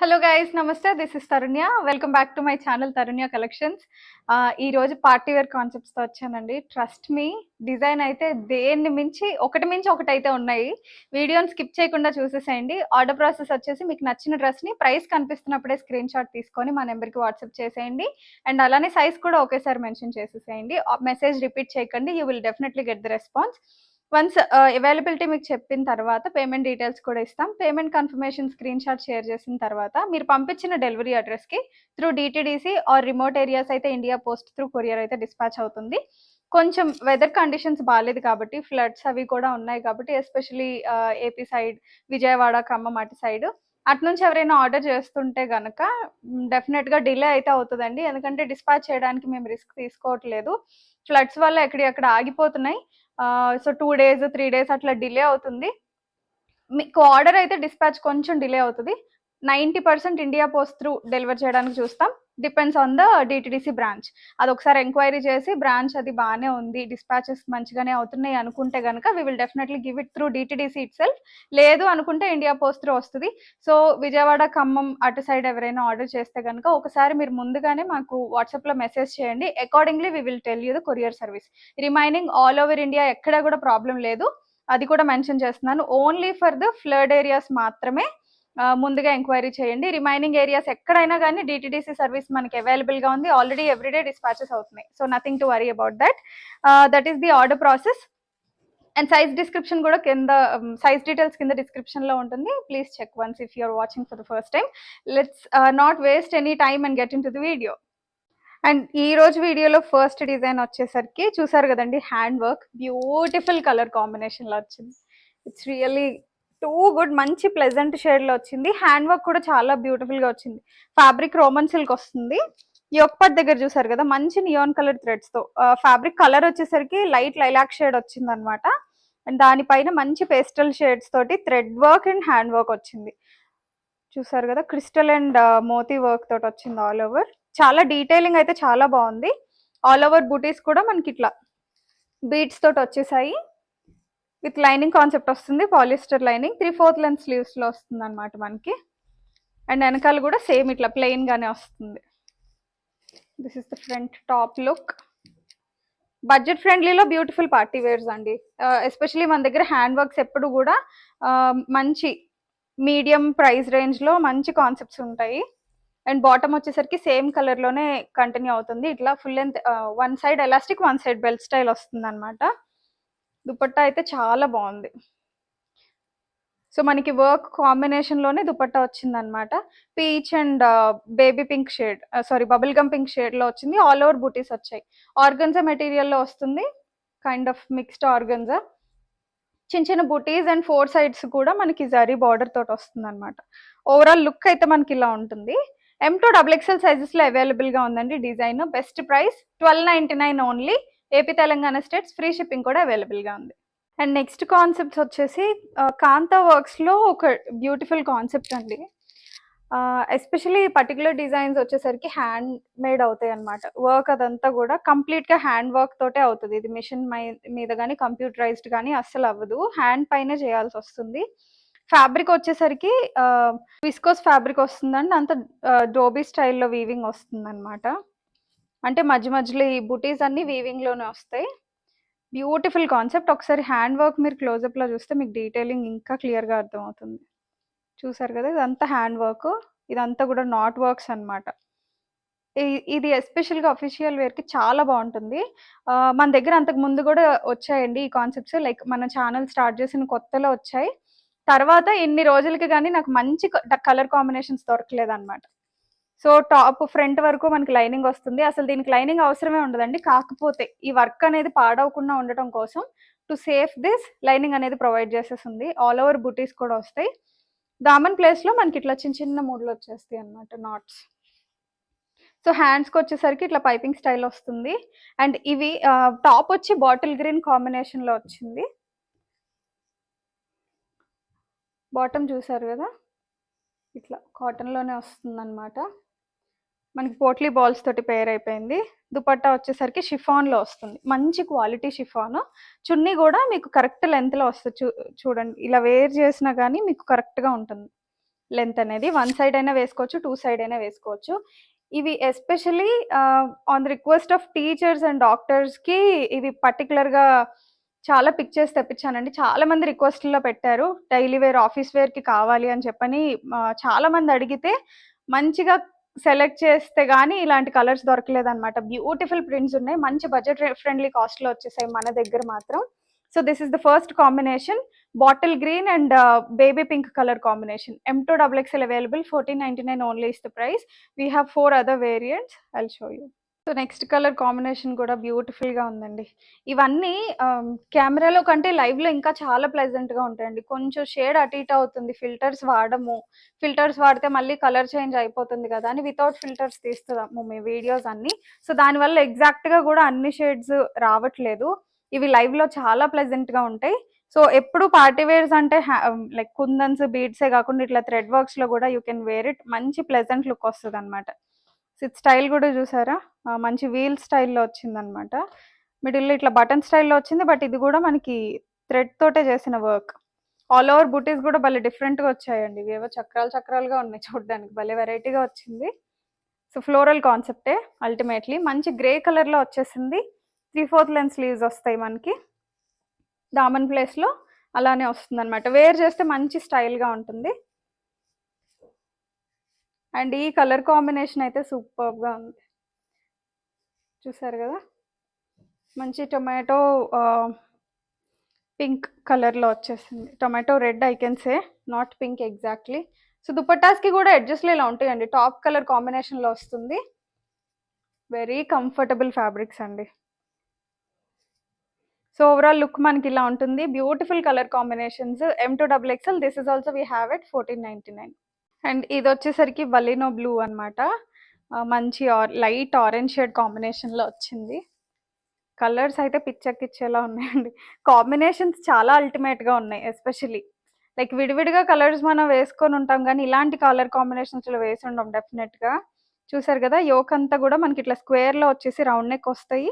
Hello guys, నమస్తే. This is Tarunya. Welcome back to my channel Tarunya collections. ఈ రోజు party wear కాన్సెప్ట్స్తో వచ్చానండి. ట్రస్ట్ మీ, డిజైన్ అయితే దేన్ని మించి ఒకటి అయితే ఉన్నాయి. వీడియోని స్కిప్ చేయకుండా చూసేసేయండి. ఆర్డర్ ప్రాసెస్ వచ్చేసి మీకు నచ్చిన డ్రెస్ని ప్రైస్ కనిపిస్తున్నప్పుడే స్క్రీన్ షాట్ తీసుకొని మా నెంబర్కి వాట్సాప్ చేసేయండి. అండ్ అలానే సైజ్ కూడా ఒకేసారి మెన్షన్ చేసేసేయండి. మెసేజ్ రిపీట్ చేయకండి. You will definitely get the response. Once availability మీకు చెప్పిన తర్వాత పేమెంట్ డీటెయిల్స్ కూడా ఇస్తాం. Payment confirmation screen shot share చేసిన తర్వాత మీరు పంపించిన డెలివరీ అడ్రస్కి through DTDC are remote areas అయితే ఇండియా పోస్ట్ త్రూ కొరియర్ అయితే డిస్పాచ్ అవుతుంది. కొంచెం వెదర్ కండిషన్స్ బాగాలేదు కాబట్టి, ఫ్లడ్స్ అవి కూడా ఉన్నాయి కాబట్టి, especially AP side, Vijayawada, Khammam అటు సైడ్ అటు నుంచి ఎవరైనా ఆర్డర్ చేస్తుంటే కనుక డెఫినెట్గా డిలే అయితే అవుతుందండి. ఎందుకంటే డిస్పాచ్ చేయడానికి మేము రిస్క్ తీసుకోవట్లేదు. ఫ్లడ్స్ వల్ల ఎక్కడెక్కడ ఆగిపోతున్నాయి. సో 2 days 3 days అట్లా డిలే అవుతుంది. మీకు ఆర్డర్ అయితే డిస్పాచ్ కొంచెం డిలే అవుతుంది. 90% ఇండియా పోస్ట్ త్రూ డెలివర్ చేయడానికి చూస్తాం. Depends on the DTDC branch. అది ఒకసారి ఎంక్వైరీ చేసి బ్రాంచ్ అది బాగానే ఉంది, డిస్పాచెస్ మంచిగానే అవుతున్నాయి అనుకుంటే కనుక we will definitely give it through DTDC itself. లేదు అనుకుంటే ఇండియా పోస్ట్ త్రూ వస్తుంది. సో విజయవాడ, ఖమ్మం అటు సైడ్ ఎవరైనా ఆర్డర్ చేస్తే కనుక ఒకసారి మీరు ముందుగానే మాకు వాట్సాప్లో మెసేజ్ చేయండి. Accordingly we will tell you the courier service. Remaining all over India ఎక్కడ కూడా ప్రాబ్లం లేదు. అది కూడా మెన్షన్ చేస్తున్నాను. Only for the flood areas మాత్రమే ముందుగా ఎంక్వైరీ చేయండి. రిమైనింగ్ ఏరియాస్ ఎక్కడైనా కానీ డిటిడిసి సర్వీస్ మనకి అవైలబుల్గా ఉంది. ఆల్రెడీ ఎవ్రీడే డిస్పాచెస్ అవుతున్నాయి. So nothing to worry about that. That is the order process. And size description కూడా కింద, సైజ్ డీటెయిల్స్ కింద డిస్క్రిప్షన్లో ఉంటుంది. Please check once if you're watching for the first time. Let's not waste any time and get into the video. And ఈ రోజు వీడియోలో first design వచ్చేసరికి చూసారు కదండి, హ్యాండ్ వర్క్, బ్యూటిఫుల్ కలర్ కాంబినేషన్లో వచ్చింది. It's really too good. మంచి pleasant షేడ్లో వచ్చింది. హ్యాండ్ వర్క్ కూడా చాలా బ్యూటిఫుల్గా వచ్చింది. ఫ్యాబ్రిక్ రోమన్ సిల్క్ వస్తుంది. యొక్పట్ దగ్గర చూసారు కదా, మంచి నియాన్ కలర్ థ్రెడ్స్తో. ఫ్యాబ్రిక్ కలర్ వచ్చేసరికి లైట్ లైలాక్ షేడ్ వచ్చింది అనమాట. అండ్ దానిపైన మంచి పేస్టల్ షేడ్స్ తోటి thread work and hand work వచ్చింది. చూసారు కదా, క్రిస్టల్ అండ్ మోతీ వర్క్ తోటి వచ్చింది ఆల్ ఓవర్. చాలా డీటెయిలింగ్ అయితే చాలా బాగుంది. ఆల్ ఓవర్ బూటీస్ కూడా మనకి ఇట్లా బీడ్స్ తోటి వచ్చేసాయి. విత్ లైనింగ్ కాన్సెప్ట్ వస్తుంది, పాలిస్టర్ లైనింగ్. 3/4 లెంత్ స్లీవ్స్ లో వస్తుంది అనమాట మనకి. అండ్ వెనకాల కూడా సేమ్ ఇట్లా ప్లెయిన్ గానే వస్తుంది. This is the front top look. Budget ఫ్రెండ్లీలో బ్యూటిఫుల్ పార్టీ వేర్స్ అండి. ఎస్పెషలీ మన దగ్గర హ్యాండ్ వర్క్స్ ఎప్పుడు కూడా మంచి మీడియం ప్రైస్ రేంజ్లో మంచి కాన్సెప్ట్స్ ఉంటాయి. అండ్ బాటమ్ వచ్చేసరికి సేమ్ కలర్లోనే కంటిన్యూ అవుతుంది. ఇట్లా full length, one side elastic, one side belt style వస్తుంది అనమాట. దుపట్టా అయితే చాలా బాగుంది. సో మనకి వర్క్ కాంబినేషన్లోనే దుపట్టా వచ్చింది అనమాట. Peach and baby pink shade, sorry bubble gum pink షేడ్లో వచ్చింది. ఆల్ ఓవర్ బూటీస్ వచ్చాయి. ఆర్గన్జా మెటీరియల్లో వస్తుంది, కైండ్ ఆఫ్ మిక్స్డ్ ఆర్గన్జా. చిన్న చిన్న బూటీస్ అండ్ 4 sides కూడా మనకి జరీ బార్డర్ తోటి వస్తుంది అనమాట. ఓవరాల్ లుక్ అయితే మనకి ఇలా ఉంటుంది. M2 XXL సైజెస్లో అవైలబుల్గా ఉందండి design. Best price 1299 only. AP Telangana states, free shipping కూడా అవైలబుల్గా ఉంది. అండ్ నెక్స్ట్ కాన్సెప్ట్స్ వచ్చేసి కాంతా వర్క్స్లో ఒక బ్యూటిఫుల్ కాన్సెప్ట్ అండి. ఎస్పెషలీ పర్టికులర్ డిజైన్స్ వచ్చేసరికి హ్యాండ్ మేడ్ అవుతాయి అనమాట. వర్క్ అదంతా కూడా కంప్లీట్గా హ్యాండ్ వర్క్ తోటే అవుతుంది. ఇది మిషన్ మీద కానీ కంప్యూటరైజ్డ్ కానీ అస్సలు అవ్వదు, హ్యాండ్ పైనే చేయాల్సి వస్తుంది. ఫ్యాబ్రిక్ వచ్చేసరికి విస్కోస్ ఫ్యాబ్రిక్ వస్తుందండి. అంత డోబీ స్టైల్లో వీవింగ్ వస్తుంది అనమాట. అంటే మధ్య మధ్యలో ఈ బుటీస్ అన్ని వీవింగ్లోనే వస్తాయి. Beautiful concept. ఒకసారి హ్యాండ్ వర్క్ మీరు క్లోజప్లో చూస్తే మీకు డీటెయిలింగ్ ఇంకా క్లియర్గా అర్థమవుతుంది. చూసారు కదా, ఇదంతా హ్యాండ్ వర్క్, ఇదంతా కూడా నాట్ వర్క్స్ అనమాట. ఇది ఎస్పెషల్గా అఫీషియల్ వేర్కి చాలా బాగుంటుంది. మన దగ్గర అంతకు ముందు కూడా వచ్చాయండి ఈ కాన్సెప్ట్స్. లైక్ మన ఛానల్ స్టార్ట్ చేసిన కొత్తలో వచ్చాయి. తర్వాత ఇన్ని రోజులకి కానీ నాకు మంచి కలర్ కాంబినేషన్స్ దొరకలేదన్నమాట. సో టాప్ ఫ్రంట్ వరకు మనకి లైనింగ్ వస్తుంది. అసలు దీనికి లైనింగ్ అవసరమే ఉండదండి. కాకపోతే ఈ వర్క్ అనేది పాడవకుండా ఉండటం కోసం టు సేఫ్ దిస్ లైనింగ్ అనేది ప్రొవైడ్ చేసేస్తుంది. ఆల్ ఓవర్ బూటీస్ కూడా వస్తాయి. దామన్ ప్లేస్లో మనకి ఇట్లా చిన్న చిన్న మూడ్లు వచ్చేస్తాయి అనమాట, నాట్స్. సో హ్యాండ్స్కి వచ్చేసరికి ఇట్లా పైపింగ్ స్టైల్ వస్తుంది. అండ్ ఇవి టాప్ వచ్చి బాటిల్ గ్రీన్ కాంబినేషన్లో వచ్చింది. బాటమ్ చూసారు కదా, ఇట్లా కాటన్లోనే వస్తుంది అనమాట. మనకి పోట్లీ బాల్స్ తోటి పేర్ అయిపోయింది. దుపట్టా వచ్చేసరికి షిఫాన్లో వస్తుంది, మంచి క్వాలిటీ షిఫాన్. చున్నీ కూడా మీకు కరెక్ట్ లెంత్లో వస్తుంది. చూడండి, ఇలా వేర్ చేసినా కానీ మీకు కరెక్ట్గా ఉంటుంది. లెంత్ అనేది. వన్ సైడ్ అయినా వేసుకోవచ్చు, టూ సైడ్ అయినా వేసుకోవచ్చు. ఇవి especially on the request of teachers and డాక్టర్స్కి ఇవి పర్టికులర్గా చాలా పిక్చర్స్ తెప్పించానండి. చాలా మంది రిక్వెస్ట్లో పెట్టారు డైలీ వేర్ ఆఫీస్ వేర్కి కావాలి అని చెప్పని. చాలా మంది అడిగితే మంచిగా సెలెక్ట్ చేస్తే కానీ ఇలాంటి కలర్స్ దొరకలేదన్నమాట. బ్యూటిఫుల్ ప్రింట్స్ ఉన్నాయి, మంచి బడ్జెట్ ఫ్రెండ్లీ కాస్ట్లో వచ్చేసాయి మన దగ్గర మాత్రం. So this is the first combination, bottle green and baby pink color combination. M2XXL available, 1499 only is the price. We have 4 other variants, I'll show you. So next colour combination కూడా బ్యూటిఫుల్గా ఉందండి. ఇవన్నీ కెమెరాలో కంటే లైవ్లో ఇంకా చాలా ప్లెజెంట్గా ఉంటాయండి. కొంచెం షేడ్ అటు ఇటు అవుతుంది, ఫిల్టర్స్ వాడము. ఫిల్టర్స్ వాడితే మళ్ళీ కలర్ చేంజ్ అయిపోతుంది కదా అని వితౌట్ ఫిల్టర్స్ తీస్తున్నాము మీ వీడియోస్ అన్నీ. సో దానివల్ల ఎగ్జాక్ట్గా కూడా అన్ని షేడ్స్ రావట్లేదు. ఇవి లైవ్లో చాలా ప్లెజెంట్గా ఉంటాయి. సో ఎప్పుడు పార్టీ వేర్స్ అంటే లైక్ కుందన్స్ బీడ్సే కాకుండా ఇట్లా థ్రెడ్ వర్క్స్లో కూడా యూ కెన్ వేర్ ఇట్, మంచి ప్లెజెంట్ లుక్ వస్తుంది అనమాట. స్టైల్ కూడా చూసారా, మంచి వీల్ స్టైల్లో వచ్చిందనమాట. మిడిల్లో ఇట్లా బటన్ స్టైల్లో వచ్చింది, బట్ ఇది కూడా మనకి థ్రెడ్ తోటే చేసిన వర్క్. ఆల్ ఓవర్ బూటీస్ కూడా భలే డిఫరెంట్గా వచ్చాయండి. ఇవేవో చక్రాలు చక్రాలుగా ఉన్నాయి చూడడానికి, భలే వెరైటీగా వచ్చింది. సో ఫ్లోరల్ కాన్సెప్టే అల్టిమేట్లీ. మంచి గ్రే కలర్లో వచ్చేసింది. 3/4 లెంత్ స్లీవ్స్ వస్తాయి మనకి, దామన్ ప్లేస్లో అలానే వస్తుంది అనమాట. వేర్ చేస్తే మంచి స్టైల్గా ఉంటుంది. అండ్ ఈ కలర్ కాంబినేషన్ అయితే సూపర్గా ఉంది, చూసారు కదా. మంచి టొమాటో పింక్ కలర్లో వచ్చేసింది. Tomato red I can say, not pink exactly. So దుపట్టాస్కి కూడా ఎడ్జస్ట్లు ఇలా ఉంటాయండి, టాప్ కలర్ కాంబినేషన్లో వస్తుంది. వెరీ కంఫర్టబుల్ ఫ్యాబ్రిక్స్ అండి. సో ఓవరాల్ లుక్ మనకి ఇలా ఉంటుంది. Beautiful colour combinations. M2XXL, this is also we have it 1499. And ఇది వచ్చేసరికి బలినో బ్లూ అనమాట. మంచి లైట్ ఆరెంజ్ షేడ్ కాంబినేషన్లో వచ్చింది. కలర్స్ అయితే పిచ్చెక్కిచ్చేలా ఉన్నాయండి. కాంబినేషన్స్ చాలా అల్టిమేట్గా ఉన్నాయి. ఎస్పెషలీ లైక్ విడివిడిగా కలర్స్ మనం వేసుకొని ఉంటాం, కానీ ఇలాంటి కలర్ కాంబినేషన్స్లో వేసి ఉండం డెఫినెట్గా. చూసారు కదా, యోక్ అంతా కూడా మనకి ఇట్లా స్క్వేర్లో వచ్చేసి రౌండ్ నెక్ వస్తాయి.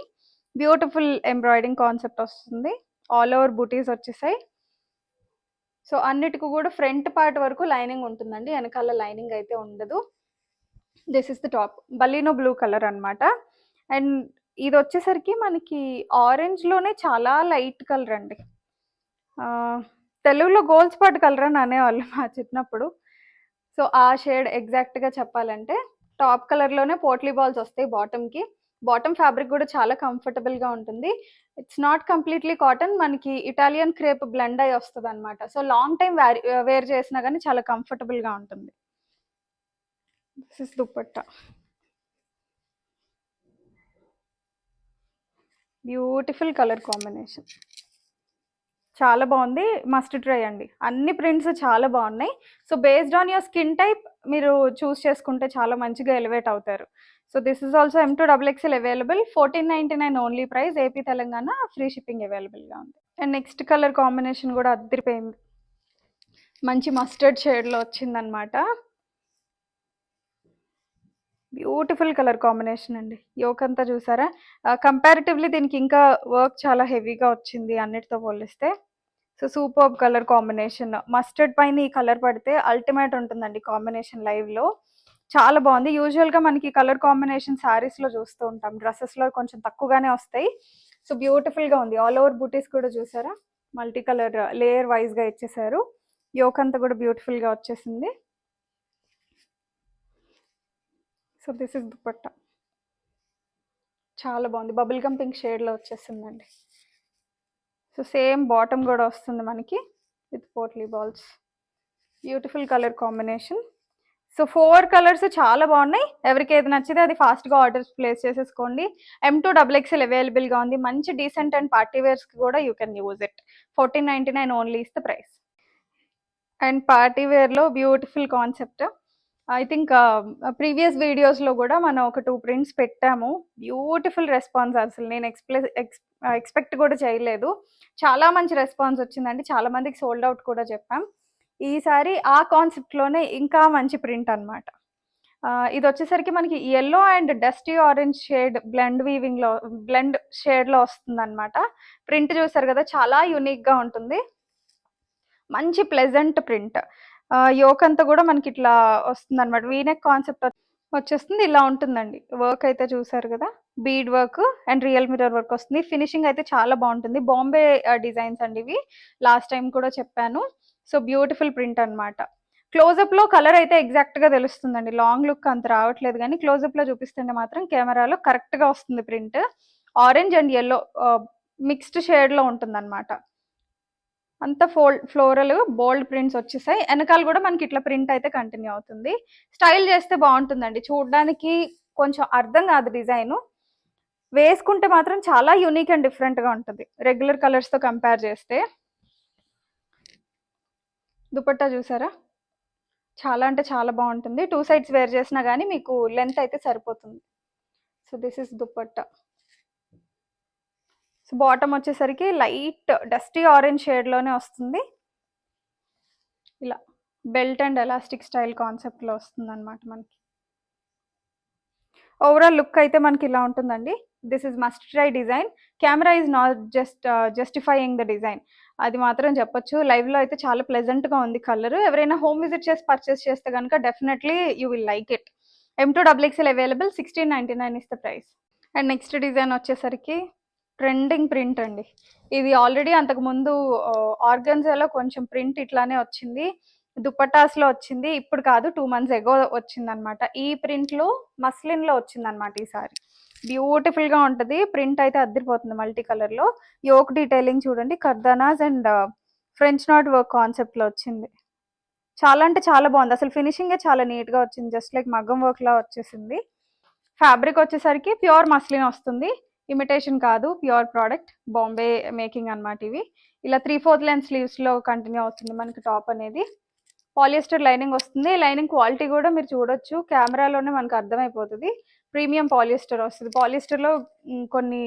బ్యూటిఫుల్ ఎంబ్రాయిడింగ్ కాన్సెప్ట్ వస్తుంది. ఆల్ ఓవర్ బూటీస్ వచ్చేసాయి. సో అన్నిటికీ కూడా ఫ్రంట్ పార్ట్ వరకు లైనింగ్ ఉంటుందండి, వెనకాల లైనింగ్ అయితే ఉండదు. This is the top, Baleno blue colour అనమాట. అండ్ ఇది వచ్చేసరికి మనకి ఆరెంజ్లోనే చాలా లైట్ కలర్ అండి. తెలుగులో గోల్డ్ స్పాట్ కలర్ అని అనేవాళ్ళు మా చిన్నప్పుడు. సో ఆ షేడ్ ఎగ్జాక్ట్గా చెప్పాలంటే టాప్ కలర్లోనే పోట్లీ బాల్స్ వస్తాయి బాటమ్కి. బాటమ్ ఫ్యాబ్రిక్ కూడా చాలా కంఫర్టబుల్గా ఉంటుంది. ఇట్స్ నాట్ కంప్లీట్లీ కాటన్, మనకి ఇటాలియన్ క్రేప్ బ్లెండ్ అయి వస్తుంది అనమాట. సో లాంగ్ టైం వేర్ చేసినా కానీ చాలా కంఫర్టబుల్గా ఉంటుంది. This is dupatta, beautiful colour combination, చాలా బాగుంది. మస్ట్ ట్రై అండి, అన్ని ప్రింట్స్ చాలా బాగున్నాయి. So based on your skin type మీరు చూస్ చేసుకుంటే చాలా మంచిగా ఎలివేట్ అవుతారు. So this is also M2XXL available, 1499 only price. AP Telangana free shipping అవైలబుల్గా ఉంది. అండ్ నెక్స్ట్ కలర్ కాంబినేషన్ కూడా అదిరిపోయింది, మంచి మస్టర్డ్ షేడ్లో వచ్చిందనమాట. బ్యూటిఫుల్ కలర్ కాంబినేషన్ అండి. యోక్ అంతా చూసారా, కంపారిటివ్లీ దీనికి ఇంకా వర్క్ చాలా హెవీగా వచ్చింది అన్నిటితో పోలిస్తే. So superb colour combination. Mustard పైన ఈ కలర్ పడితే అల్టిమేట్ ఉంటుందండి కాంబినేషన్ లైవ్లో. చాలా బాగుంది. యూజువల్గా మనకి కలర్ కాంబినేషన్ శారీస్లో చూస్తూ ఉంటాం, డ్రెస్సెస్లో కొంచెం తక్కువగానే వస్తాయి. సో బ్యూటిఫుల్గా ఉంది. ఆల్ ఓవర్ బూటీస్ కూడా చూసారా, మల్టీ కలర్ లేయర్ వైజ్గా ఇచ్చేసారు. యోక్ అంతా కూడా బ్యూటిఫుల్గా వచ్చేసింది. సో దిస్ ఇస్ దుపట్టా, చాలా బాగుంది. బబుల్ గమ్ పింక్ షేడ్లో వచ్చేసిందండి. సో సేమ్ బాటమ్ కూడా వస్తుంది మనకి with potli balls. Beautiful colour combination. So 4 colours చాలా బాగున్నాయి. ఎవరికి ఏది నచ్చితే అది ఫాస్ట్గా ఆర్డర్స్ ప్లేస్ చేసేసుకోండి. M2XXL అవైలబుల్గా ఉంది. మంచి డీసెంట్ అండ్ పార్టీ వేర్స్కి కూడా you can use it. 1499 only is the price. And party వేర్లో beautiful concept. I think previous వీడియోస్లో కూడా మనం ఒక 2 ప్రింట్స్ పెట్టాము. బ్యూటిఫుల్ రెస్పాన్స్, అసలు నేను ఎక్స్పెక్ట్ కూడా చేయలేదు. చాలా మంచి రెస్పాన్స్ వచ్చిందండి, చాలా మందికి సోల్డ్ అవుట్ కూడా చెప్పాం. ఈసారి ఆ కాన్సెప్ట్లోనే ఇంకా మంచి ప్రింట్ అనమాట. ఇది వచ్చేసరికి మనకి yellow and dusty orange shade blend షేడ్లో వస్తుంది అనమాట. ప్రింట్ చూసారు కదా, చాలా యూనిక్గా ఉంటుంది, మంచి ప్లెజెంట్ ప్రింట్. యోక్ అంతా కూడా మనకి ఇట్లా వస్తుంది అనమాట. వీనెక్ కాన్సెప్ట్ వచ్చేస్తుంది, ఇలా ఉంటుందండి. వర్క్ అయితే చూసారు కదా, bead work and real mirror work వస్తుంది. ఫినిషింగ్ అయితే చాలా బాగుంటుంది. బాంబే డిజైన్స్ అండి ఇవి, లాస్ట్ టైం కూడా చెప్పాను. సో బ్యూటిఫుల్ ప్రింట్ అనమాట. క్లోజప్ లో కలర్ అయితే ఎగ్జాక్ట్ గా తెలుస్తుందండి, లాంగ్ లుక్ అంత రావట్లేదు, కానీ క్లోజప్ లో చూపిస్తుంటే మాత్రం కెమెరాలో కరెక్ట్ గా వస్తుంది print. Orange and yellow mixed shade లో ఉంటుంది అనమాట. అంతా ఫ్లోరల్ బోల్డ్ ప్రింట్స్ వచ్చేసాయి. వెనకాల కూడా మనకి ఇట్లా ప్రింట్ అయితే కంటిన్యూ అవుతుంది. స్టైల్ చేస్తే బాగుంటుందండి, చూడడానికి కొంచెం అర్థం కాదు డిజైన్, వేసుకుంటే మాత్రం చాలా యూనిక్ అండ్ డిఫరెంట్ గా ఉంటుంది రెగ్యులర్ కలర్స్ తో కంపేర్ చేస్తే. దుపట్టా చూసారా, చాలా అంటే చాలా బాగుంటుంది. 2 సైడ్స్ వేర్ చేసినా కానీ మీకు లెంత్ అయితే సరిపోతుంది. So this is dupatta. So bottom వచ్చేసరికి లైట్ డస్టీ ఆరెంజ్ షేడ్ లోనే వస్తుంది. ఇలా belt and elastic style concept లో వస్తుంది అనమాట మనకి. ఓవరాల్ లుక్ అయితే మనకి ఇలా ఉంటుందండి. This is must try design. Camera is not justifying the design, అది మాత్రం చెప్పొచ్చు. లైవ్ లో అయితే చాలా ప్లెజెంట్ గా ఉంది కలర్. ఎవరైనా హోమ్ విజిట్ చేసి పర్చేస్ చేస్తే కనుక definitely you will like it. M2XXL available, 1699 is the price. And next design వచ్చేసరికి ట్రెండింగ్ ప్రింట్ అండి. ఇది ఆల్రెడీ అంతకు ముందు ఆర్గన్జాలో కొంచెం ప్రింట్ ఇట్లానే వచ్చింది, దుపట్టాస్ లో వచ్చింది, ఇప్పుడు కాదు 2 months ఎగో వచ్చింది అనమాట. ఈ ప్రింట్ లో మస్లిన్ లో వచ్చింది అనమాట ఈసారి. బ్యూటిఫుల్ గా ఉంటది ప్రింట్ అయితే, అద్దరిపోతుంది మల్టీ కలర్ లో. యోక్ డీటెయిలింగ్ చూడండి, కర్దానాస్ and French knot work concept లో వచ్చింది. చాలా అంటే చాలా బాగుంది, అసలు ఫినిషింగ్ చాలా నీట్ గా వచ్చింది, జస్ట్ లైక్ మగ్గం వర్క్ లా వచ్చేసింది. ఫ్యాబ్రిక్ వచ్చేసరికి ప్యూర్ మస్లిన్ వస్తుంది, ఇమిటేషన్ కాదు, ప్యూర్ ప్రోడక్ట్, బాంబే మేకింగ్ అనమాట ఇవి. ఇలా 3/4 లెంత్ స్లీవ్స్ లో కంటిన్యూ అవుతుంది మనకి టాప్ అనేది. పాలిస్టర్ లైనింగ్ వస్తుంది. లైనింగ్ క్వాలిటీ కూడా మీరు చూడొచ్చు, కెమెరాలోనే మనకు అర్థమైపోతుంది. ప్రీమియం పాలిస్టర్ వస్తుంది. పాలిస్టర్లో కొన్ని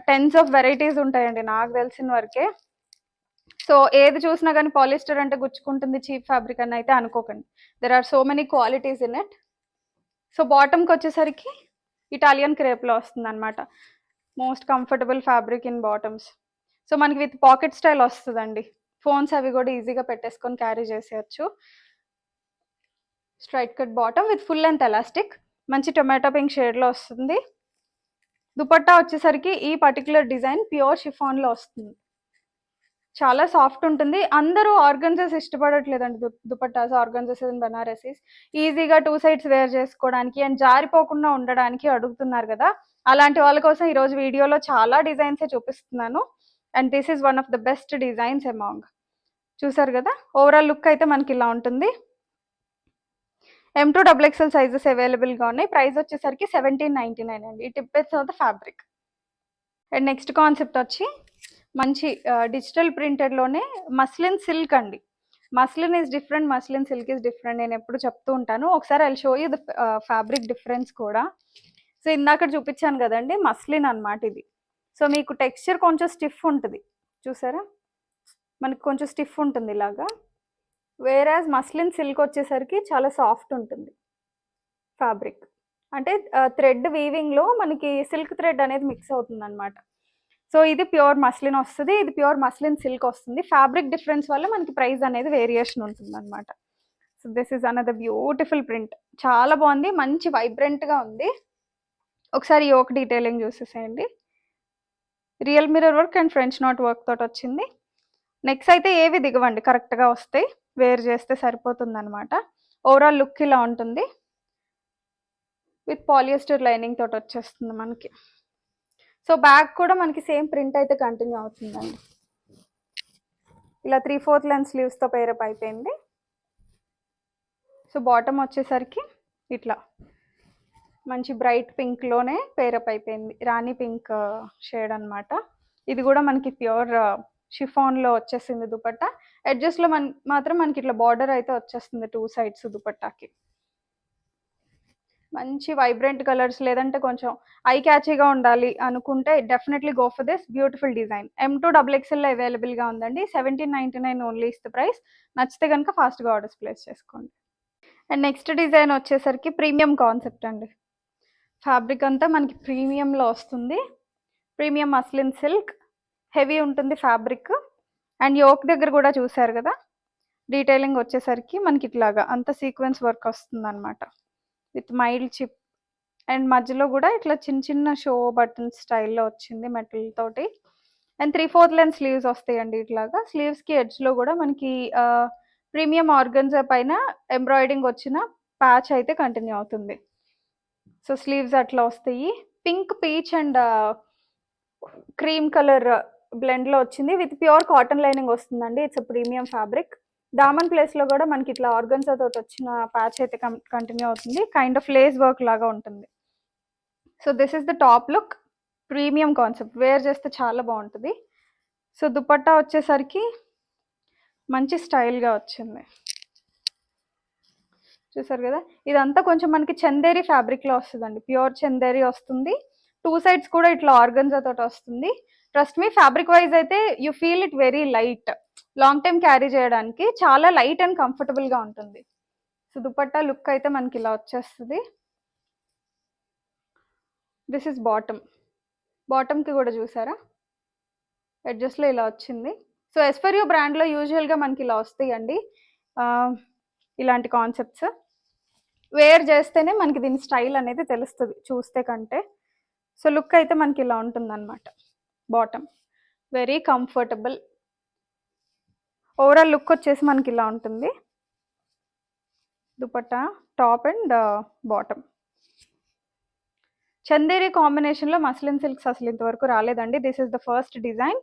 టెన్స్ ఆఫ్ వెరైటీస్ ఉంటాయండి నాకు తెలిసిన వరకే. సో ఏది చూసినా కానీ పాలిస్టర్ అంటే గుచ్చుకుంటుంది, చీప్ ఫ్యాబ్రిక్ అని అయితే అనుకోకండి. There are so many qualities in it. So బాటమ్కి వచ్చేసరికి ఇటాలియన్ క్రేప్లో వస్తుంది అనమాట. Most comfortable fabric in bottoms. So మనకి విత్ పాకెట్ స్టైల్ వస్తుందండి, ఫోన్స్ అవి కూడా ఈజీగా పెట్టేసుకొని క్యారీ చేసేయచ్చు. Straight cut bottom with full length elastic, మంచి టొమాటో పింక్ షేడ్లో వస్తుంది. దుపట్టా వచ్చేసరికి ఈ పర్టికులర్ డిజైన్ ప్యూర్ షిఫాన్లో వస్తుంది, చాలా సాఫ్ట్ ఉంటుంది. అందరూ ఆర్గన్జాస్ ఇష్టపడట్లేదండి, దుపట్టాస్ ఆర్గన్జాస్ అండ్ బనారసీస్ ఈజీగా 2 సైడ్స్ వేర్ చేసుకోవడానికి అండ్ జారిపోకుండా ఉండడానికి అడుగుతున్నారు కదా. అలాంటి వాళ్ళ కోసం ఈరోజు వీడియోలో చాలా డిజైన్సే చూపిస్తున్నాను. And this is one of the best designs among. చూసారు కదా, ఓవరాల్ లుక్ అయితే మనకి ఇలా ఉంటుంది. M2XXL సైజెస్ అవైలబుల్గా ఉన్నాయి. ప్రైస్ వచ్చేసరికి 1799 అండి. It depends on the fabric. And next concept వచ్చి మంచి డిజిటల్ ప్రింటెడ్లోనే మస్లిన్ సిల్క్ అండి. Muslin is different, muslin silk is different, నేను ఎప్పుడు చెప్తూ ఉంటాను. ఒకసారి I show you the fabric difference కూడా. సో ఇందాక చూపించాను కదండి, మస్లిన్ అనమాట ఇది. సో మీకు టెక్స్చర్ కొంచెం స్టిఫ్ ఉంటుంది, చూసారా, మనకి కొంచెం స్టిఫ్ ఉంటుంది ఇలాగా. వేరాజ్ మస్లిన్ సిల్క్ వచ్చేసరికి చాలా సాఫ్ట్ ఉంటుంది ఫ్యాబ్రిక్. అంటే థ్రెడ్ వీవింగ్లో మనకి సిల్క్ థ్రెడ్ అనేది మిక్స్ అవుతుంది అనమాట. సో ఇది ప్యూర్ మస్లిన్ వస్తుంది, ఇది ప్యూర్ మస్లిన్ సిల్క్ వస్తుంది. ఫ్యాబ్రిక్ డిఫరెన్స్ వల్ల మనకి ప్రైస్ అనేది వేరియేషన్ ఉంటుంది అనమాట. So this is another beautiful print, చాలా బాగుంది, మంచి వైబ్రెంట్గా ఉంది. ఒకసారి యోక్ డీటెయిలింగ్ చూసేసేయండి. Real mirror work and French knot work తోటి వచ్చింది. నెక్స్ట్ అయితే ఏవి దిగవండి, కరెక్ట్గా వస్తాయి, వేర్ చేస్తే సరిపోతుంది అనమాట. ఓవరాల్ లుక్ ఇలా ఉంటుంది, విత్ పాలియస్టర్ లైనింగ్ తోటి వచ్చేస్తుంది మనకి. సో బ్యాక్ కూడా మనకి సేమ్ ప్రింట్ అయితే కంటిన్యూ అవుతుందండి. ఇలా 3/4 లెంత్ స్లీవ్స్తో పేరప్ అయిపోయింది. సో బాటమ్ వచ్చేసరికి ఇట్లా మంచి బ్రైట్ పింక్లోనే పేరప్ అయిపోయింది, రాణి పింక్ షేడ్ అనమాట. ఇది కూడా మనకి ప్యూర్ షిఫాన్లో వచ్చేసింది దుపట్టా. ఎడ్జెస్లో మాత్రం మనకి ఇట్లా బార్డర్ అయితే వచ్చేస్తుంది 2 సైడ్స్ దుపట్టాకి. మంచి వైబ్రెంట్ కలర్స్, లేదంటే కొంచెం ఐ క్యాచీగా ఉండాలి అనుకుంటే definitely go for this beautiful design. M2XXL అవైలబుల్గా ఉందండి. 1799 ఓన్లీ ఇస్ ద ప్రైస్. నచ్చితే కనుక ఫాస్ట్గా ఆర్డర్స్ ప్లేస్ చేసుకోండి. అండ్ నెక్స్ట్ డిజైన్ వచ్చేసరికి ప్రీమియం కాన్సెప్ట్ అండి. ఫ్యాబ్రిక్ అంతా మనకి ప్రీమియంలో వస్తుంది, ప్రీమియం మస్లిన్ సిల్క్, హెవీ ఉంటుంది ఫ్యాబ్రిక్. అండ్ యోక్ దగ్గర కూడా చూసారు కదా, డీటెయిలింగ్ వచ్చేసరికి మనకి ఇట్లాగా అంత సీక్వెన్స్ వర్క్ వస్తుందన్నమాట విత్ మైల్డ్ చిప్. అండ్ మధ్యలో కూడా ఇట్లా చిన్న చిన్న షో బటన్ స్టైల్లో వచ్చింది మెటల్ తోటి. అండ్ 3/4 లెంత్ స్లీవ్స్ వస్తాయండి ఇట్లాగా. స్లీవ్స్కి ఎడ్జ్లో కూడా మనకి ప్రీమియం ఆర్గన్జా పైన ఎంబ్రాయిడింగ్ వచ్చిన ప్యాచ్ అయితే కంటిన్యూ అవుతుంది. సో స్లీవ్స్ అట్లా వస్తాయి. Pink, peach and cream colour బ్లెండ్లో వచ్చింది విత్ ప్యూర్ కాటన్ లైనింగ్ వస్తుందండి. It's premium fabric. దామన్ ప్లేస్లో కూడా మనకి ఇట్లా ఆర్గన్జా తోటి వచ్చిన ప్యాచ్ అయితే కంటిన్యూ అవుతుంది. కైండ్ ఆఫ్ లేస్ వర్క్ లాగా ఉంటుంది. So this is the top look. Premium concept, wear చేస్తే చాలా బాగుంటుంది. సో దుపట్టా వచ్చేసరికి మంచి స్టైల్గా వచ్చింది. చూసారు కదా, ఇదంతా కొంచెం మనకి చందేరి ఫ్యాబ్రిక్లో వస్తుందండి. ప్యూర్ చందేరి వస్తుంది. 2 సైడ్స్ కూడా ఇట్లా ఆర్గన్జా తోటి వస్తుంది. ట్రస్ట్ మీ, ఫ్యాబ్రిక్ వైజ్ అయితే you feel it very light. Long time carry చేయడానికి చాలా లైట్ అండ్ కంఫర్టబుల్గా ఉంటుంది. సో దుపట్టా లుక్ అయితే మనకి ఇలా వచ్చేస్తుంది. This is bottom. బాటమ్కి కూడా చూసారా ఎడ్జస్ట్లో ఇలా వచ్చింది. సో ఎస్ఫర్యూ బ్రాండ్లో యూజువల్గా మనకి ఇలా వస్తాయండి ఇలాంటి కాన్సెప్ట్స్. వేర్ చేస్తేనే మనకి దీని స్టైల్ అనేది తెలుస్తుంది చూస్తే కంటే. సో లుక్ అయితే మనకి ఇలా ఉంటుంది అనమాట. Bottom very comfortable. Overall look వచ్చేసి మనకి ఇలా ఉంటుంది. Dupatta, top and bottom. Chanderi కాంబినేషన్లో మస్లిన్ సిల్క్స్ అసలు ఇంతవరకు రాలేదండి. This is the first design.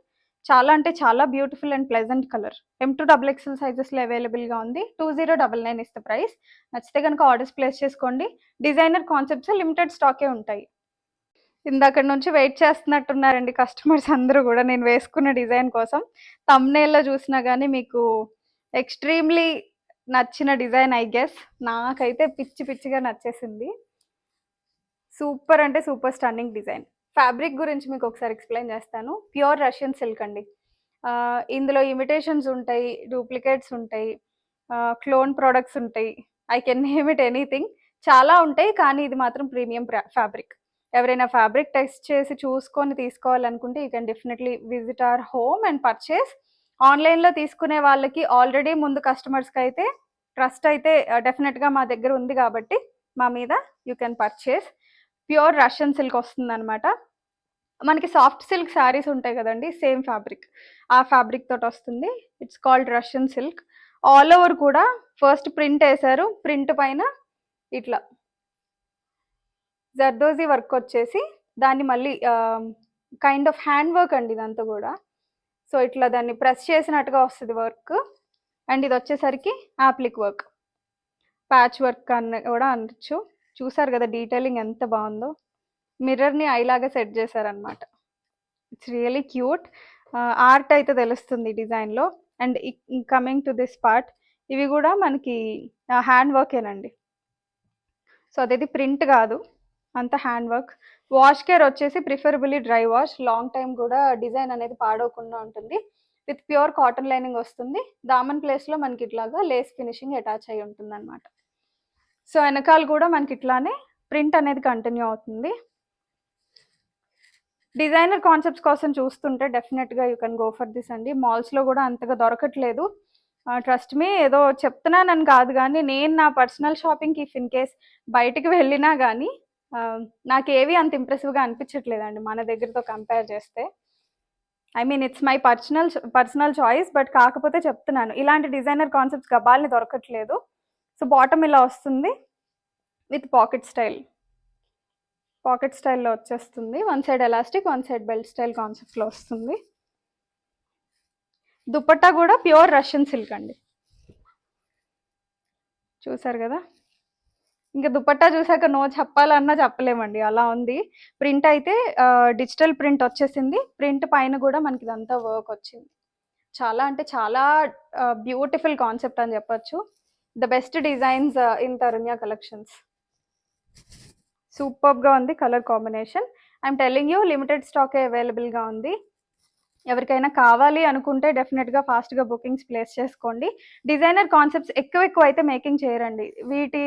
చాలా అంటే చాలా beautiful and pleasant colour. M2XXL సైజెస్లో అవైలబుల్గా ఉంది. 2099 ఇస్ ద ప్రైస్. నచ్చితే కనుక ఆర్డర్స్ ప్లేస్ చేసుకోండి. డిజైనర్ కాన్సెప్ట్స్ లిమిటెడ్ స్టాకే ఉంటాయి. ఇందాక నుంచి వెయిట్ చేస్తున్నట్టున్నారండి కస్టమర్స్ అందరూ కూడా నేను వేసుకున్న డిజైన్ కోసం. థంబ్నెయిల్లో చూసినా కానీ మీకు ఎక్స్ట్రీమ్లీ నచ్చిన డిజైన్ ఐ గెస్. నాకైతే పిచ్చి పిచ్చిగా నచ్చేసింది. సూపర్ అంటే సూపర్ స్టన్నింగ్ డిజైన్. ఫ్యాబ్రిక్ గురించి మీకు ఒకసారి ఎక్స్ప్లెయిన్ చేస్తాను. ప్యూర్ రష్యన్ సిల్క్ అండి. ఇందులో ఇమిటేషన్స్ ఉంటాయి, డూప్లికేట్స్ ఉంటాయి, క్లోన్ ప్రోడక్ట్స్ ఉంటాయి. I can name it anything. చాలా ఉంటాయి, కానీ ఇది మాత్రం ప్రీమియం ఫ్యాబ్రిక్. ఎవరైనా ఫ్యాబ్రిక్ టెస్ట్ చేసి చూసుకొని తీసుకోవాలనుకుంటే you can definitely visit our home and purchase. ఆన్లైన్లో తీసుకునే వాళ్ళకి ఆల్రెడీ ముందు కస్టమర్స్కి అయితే ట్రస్ట్ అయితే డెఫినెట్గా మా దగ్గర ఉంది కాబట్టి మా మీద you can purchase. Pure Russian silk వస్తుంది అనమాట. మనకి సాఫ్ట్ సిల్క్ శారీస్ ఉంటాయి కదండి, సేమ్ ఫ్యాబ్రిక్, ఆ ఫ్యాబ్రిక్ తోటి వస్తుంది. It's called Russian silk. All over కూడా ఫస్ట్ ప్రింట్ వేశారు. ప్రింట్ పైన ఇట్లా జర్దోజీ వర్క్ వచ్చేసి దాన్ని మళ్ళీ కైండ్ ఆఫ్ హ్యాండ్ వర్క్ అండి ఇదంతా కూడా. సో ఇట్లా దాన్ని ప్రెస్ చేసినట్టుగా వస్తుంది వర్క్. అండ్ ఇది వచ్చేసరికి యాప్లిక్ వర్క్, ప్యాచ్ వర్క్ అని కూడా అనొచ్చు. చూసారు కదా డీటెయిలింగ్ ఎంత బాగుందో. మిర్రర్ని ఐలాగా సెట్ చేశారనమాట. It's really cute. ఆర్ట్ అయితే తెలుస్తుంది డిజైన్లో. And coming to this part, ఇవి కూడా మనకి హ్యాండ్ వర్కేనండి. సో అదేది ప్రింట్ కాదు, అంత హ్యాండ్ వర్క్. వాష్ కేర్ వచ్చేసి preferably dry wash. Long time కూడా డిజైన్ అనేది పాడవకుండా ఉంటుంది. విత్ ప్యూర్ కాటన్ లైనింగ్ వస్తుంది. దామన్ ప్లేస్లో మనకి ఇట్లాగా లేస్ ఫినిషింగ్ అటాచ్ అయి ఉంటుంది అనమాట. సో వెనకాల కూడా మనకి ఇట్లానే ప్రింట్ అనేది కంటిన్యూ అవుతుంది. డిజైనర్ కాన్సెప్ట్స్ కోసం చూస్తుంటే డెఫినెట్గా you can go for this అండి. మాల్స్లో కూడా అంతగా దొరకట్లేదు. ట్రస్ట్ మీ, ఏదో చెప్తున్నానని కాదు కానీ నేను నా పర్సనల్ షాపింగ్కి ఇఫ్ ఇన్ కేస్ బయటికి వెళ్ళినా కానీ నాకు ఏవి అంత ఇంప్రెసివ్గా అనిపించట్లేదండి మన దగ్గరతో కంపేర్ చేస్తే. I mean it's my personal choice, but కాకపోతే చెప్తున్నాను ఇలాంటి డిజైనర్ కాన్సెప్ట్స్ గబాల్ని దొరకట్లేదు. సో బాటమ్ ఇలా వస్తుంది విత్ పాకెట్ స్టైల్లో వచ్చేస్తుంది. One side elastic, one side belt style కాన్సెప్ట్లో వస్తుంది. దుపట్టా కూడా ప్యూర్ రష్యన్ సిల్క్ అండి. చూసారు కదా, ఇంకా దుపట్టా చూసాక నో చెప్పాలన్నా చెప్పలేమండి, అలా ఉంది. ప్రింట్ అయితే డిజిటల్ ప్రింట్ వచ్చేసింది. ప్రింట్ పైన కూడా మనకి ఇదంతా వర్క్ వచ్చింది. చాలా అంటే చాలా బ్యూటిఫుల్ కాన్సెప్ట్ అని చెప్పొచ్చు. The best designs in Tarunya collections. సూపర్గా ఉంది colour combination. I'm telling you, limited స్టాకే అవైలబుల్గా ఉంది. ఎవరికైనా కావాలి అనుకుంటే డెఫినెట్గా ఫాస్ట్గా బుకింగ్స్ ప్లేస్ చేసుకోండి. డిజైనర్ కాన్సెప్ట్స్ ఎక్కువ అయితే మేకింగ్ చేయరండి. వీటి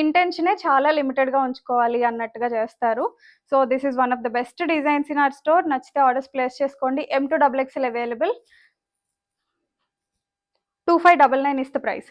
ఇంటెన్షనే చాలా లిమిటెడ్గా ఉంచుకోవాలి అన్నట్టుగా చేస్తారు. So this is one of the best designs in our store. నచ్చితే ఆర్డర్స్ ప్లేస్ చేసుకోండి. M2XXL available. 2599 is the price.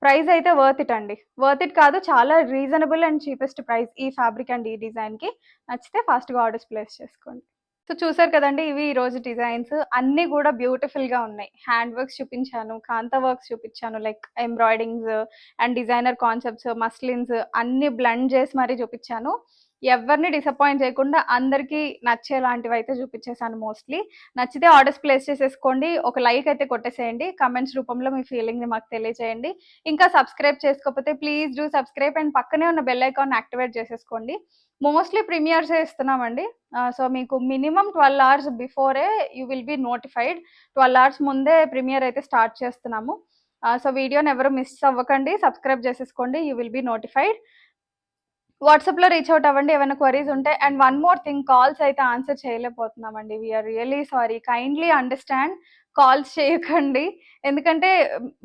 Price అయితే వర్త్ ఇట్ అండి. వర్త్ ఇట్ కాదు, చాలా రీజనబుల్ అండ్ చీపెస్ట్ ప్రైస్ ఈ ఫ్యాబ్రిక్ అండ్ ఈ డిజైన్‌కి. నచ్చితే ఫాస్ట్‌గా ఆర్డర్స్ ప్లేస్ చేసుకోండి. సో చూసారు కదండీ! ఇవి ఈరోజు డిజైన్స్. అన్నీ గూడా బ్యూటిఫుల్‌గా ఉన్నాయి. హ్యాండ్ వర్క్స్ చూపించాను, కాంతా వర్క్స్ చూపించాను, like embroiderings and designer concepts, muslins అన్నీ బ్లెండ్ చేసి మరీ చూపించాను. ఎవరిని డిసప్పాయింట్ చేయకుండా అందరికీ నచ్చేలాంటివైతే చూపించేసాను మోస్ట్‌లీ. నచ్చితే ఆర్డర్స్ ప్లేస్ చేసేసుకోండి. ఒక లైక్ అయితే కొట్టేసేయండి. కామెంట్స్ రూపంలో మీ ఫీలింగ్‌ని మాకు తెలియజేయండి. ఇంకా సబ్స్క్రైబ్ చేసుకోకపోతే ప్లీజ్ డూ సబ్స్క్రైబ్ అండ్ పక్కనే ఉన్న బెల్ ఐకాన్ యాక్టివేట్ చేసేసుకోండి. మోస్ట్‌లీ ప్రీమియర్సే ఇస్తున్నామండి. సో మీకు మినిమమ్ 12 అవర్స్ బిఫోరే you will be notified. 12 hours ముందే ప్రీమియర్ అయితే స్టార్ట్ చేస్తున్నాము. సో వీడియోని ఎవరు మిస్ అవ్వకండి. సబ్స్క్రైబ్ చేసేసుకోండి. You will be notified. వాట్సాప్‌లో రీచ్ అవుట్ అవ్వండి ఏమైనా క్వరీస్ ఉంటే. And one more thing, calls అయితే ఆన్సర్ చేయలేకపోతున్నామండి. We are really sorry. Kindly understand. Calls చేయకండి. ఎందుకంటే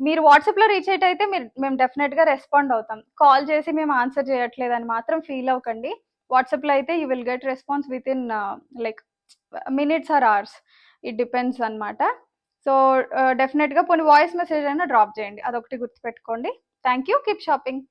మీరు వాట్సాప్‌లో రీచ్ అవుట్ అయితే మేము డెఫినెట్‌గా రెస్పాండ్ అవుతాం. కాల్ చేసి మేము ఆన్సర్ చేయట్లేదని మాత్రం ఫీల్ అవ్వకండి. వాట్సాప్‌లో అయితే you will get response within like minutes are ours. It depends అనమాట. సో డెఫినెట్‌గా పోనీ వాయిస్ మెసేజ్ అయినా డ్రాప్ చేయండి. అదొకటి గుర్తుపెట్టుకోండి. Thank you. Keep shopping.